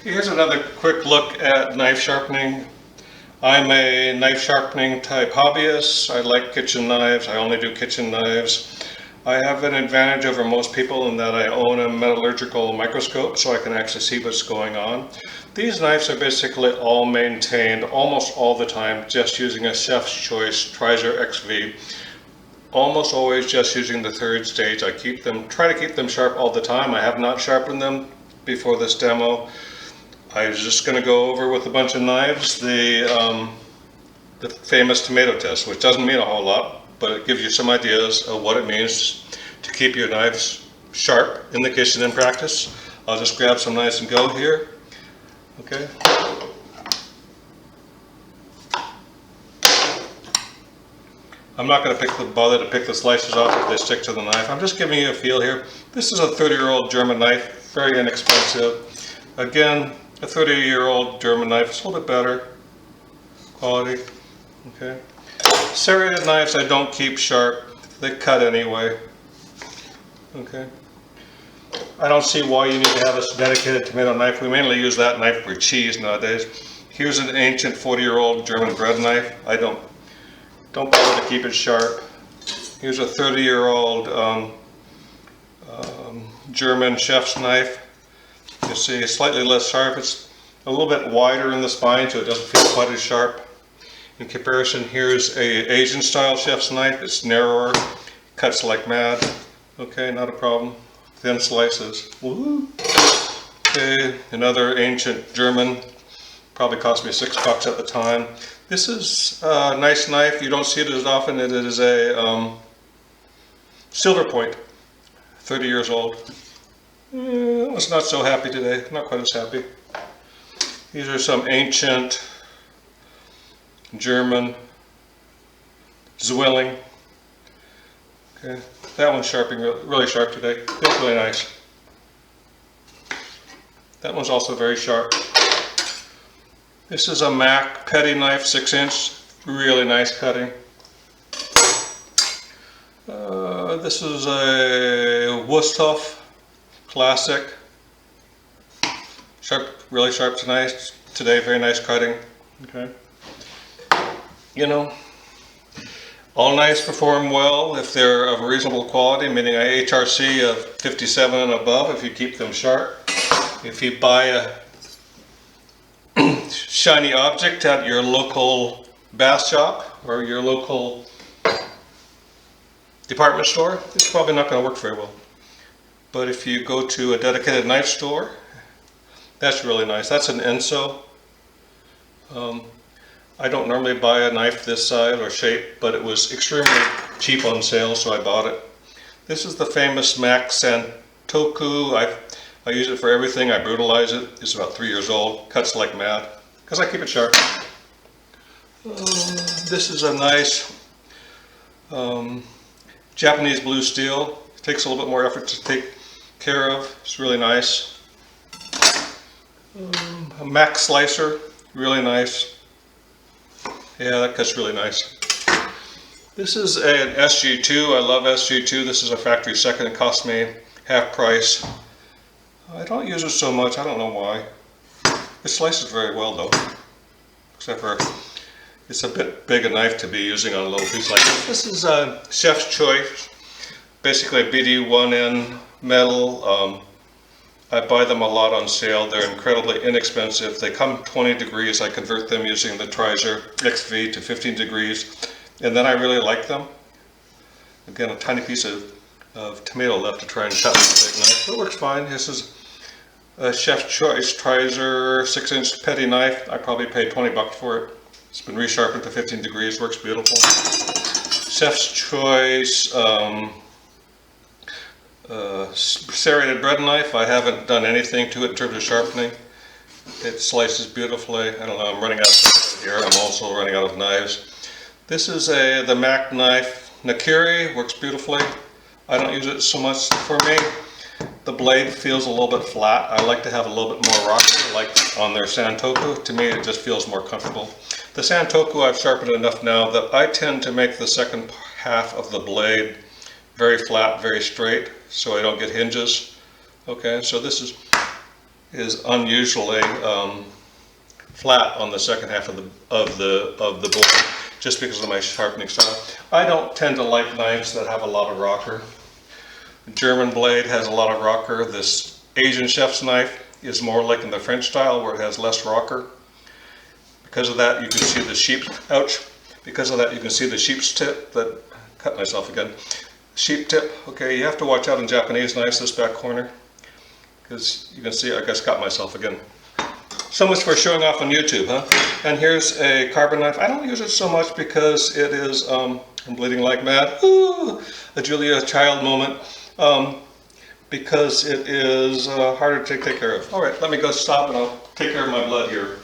Here's another quick look at knife sharpening. I'm a knife sharpening type hobbyist. I like kitchen knives. I only do kitchen knives. I have an advantage over most people in that I own a metallurgical microscope, so I can actually see what's going on. These knives are basically all maintained almost all the time just using a Chef's Choice Trizor XV. Almost always just using the third stage. I try to keep them sharp all the time. I have not sharpened them before this demo. I was just going to go over with a bunch of knives the famous tomato test, which doesn't mean a whole lot, but it gives you some ideas of what it means to keep your knives sharp in the kitchen in practice. I'll just grab some knives and go here. Okay. I'm not going to bother to pick the slices off if they stick to the knife. I'm just giving you a feel here. This is a 30-year-old German knife, very inexpensive. Again, a 30-year-old German knife. It's a little bit better quality. Okay. Serrated knives I don't keep sharp. They cut anyway. Okay. I don't see why you need to have a dedicated tomato knife. We mainly use that knife for cheese nowadays. Here's an ancient 40-year-old German bread knife. I don't bother to keep it sharp. Here's a 30-year-old German chef's knife. You see, it's slightly less sharp. It's a little bit wider in the spine, so it doesn't feel quite as sharp. In comparison, here's a Asian style chef's knife. It's narrower, cuts like mad. Okay, not a problem. Thin slices. Woohoo! Okay, another ancient German. Probably cost me $6 at the time. This is a nice knife. You don't see it as often. It is a silver point, 30 years old. I was not so happy today, not quite as happy. These are some ancient German Zwilling. Okay, that one's really sharp today. Feels really nice. That one's also very sharp. This is a Mac petty knife, 6-inch, really nice cutting. This is a Wusthof Classic. Sharp, really sharp today, very nice cutting. Okay. You know, all knives perform well if they're of reasonable quality, meaning a HRC of 57 and above if you keep them sharp. If you buy a shiny object at your local bath shop or your local department store, it's probably not going to work very well. But if you go to a dedicated knife store, that's really nice. That's an Enso. I don't normally buy a knife this size or shape, but it was extremely cheap on sale, so I bought it. This is the famous Mac Santoku. I use it for everything. I brutalize it. It's about 3 years old. Cuts like mad because I keep it sharp. This is a nice Japanese blue steel. It takes a little bit more effort to take care of. It's really nice. A Mac slicer, really nice. Yeah, that cuts really nice. This is an SG2. I love SG2. This is a factory second. It cost me half price. I don't use it so much. I don't know why. It slices very well though, except for it's a bit big a knife to be using on a little piece like this. This is a Chef's Choice, basically a BD1N metal. I buy them a lot on sale. They're incredibly inexpensive. They come 20 degrees. I convert them using the Trizor XV to 15 degrees, and then I really like them. Again, a tiny piece of tomato left to try and cut with a big knife. It works fine. This is a Chef's Choice Trizor 6-inch petty knife. I probably paid $20 for it. It's been resharpened to 15 degrees. Works beautiful. Chef's Choice serrated bread knife. I haven't done anything to it in terms of sharpening. It slices beautifully. I don't know, I'm running out of time here. I'm also running out of knives. This is the Mac knife Nakiri. Works beautifully. I don't use it so much. For me, the blade feels a little bit flat. I like to have a little bit more rocker, like on their Santoku. To me, it just feels more comfortable. The Santoku I've sharpened enough now that I tend to make the second half of the blade very flat, very straight, so I don't get hinges. Okay, so this is is unusually flat on the second half of the board, just because of my sharpening style. I don't tend to like knives that have a lot of rocker. The German blade has a lot of rocker. This Asian chef's knife is more like in the French style, where it has less rocker. Because of that, you can see the sheep. Ouch! Because of that, you can see the sheep's tip. That cut myself again. Sheep tip. Okay, you have to watch out in Japanese knives, this back corner, because you can see I just got myself again. So much for showing off on YouTube, huh? And here's a carbon knife. I don't use it so much because it is, I'm bleeding like mad. Ooh, a Julia Child moment. Because it is harder to take care of. All right, let me go stop and I'll take care of my blood here.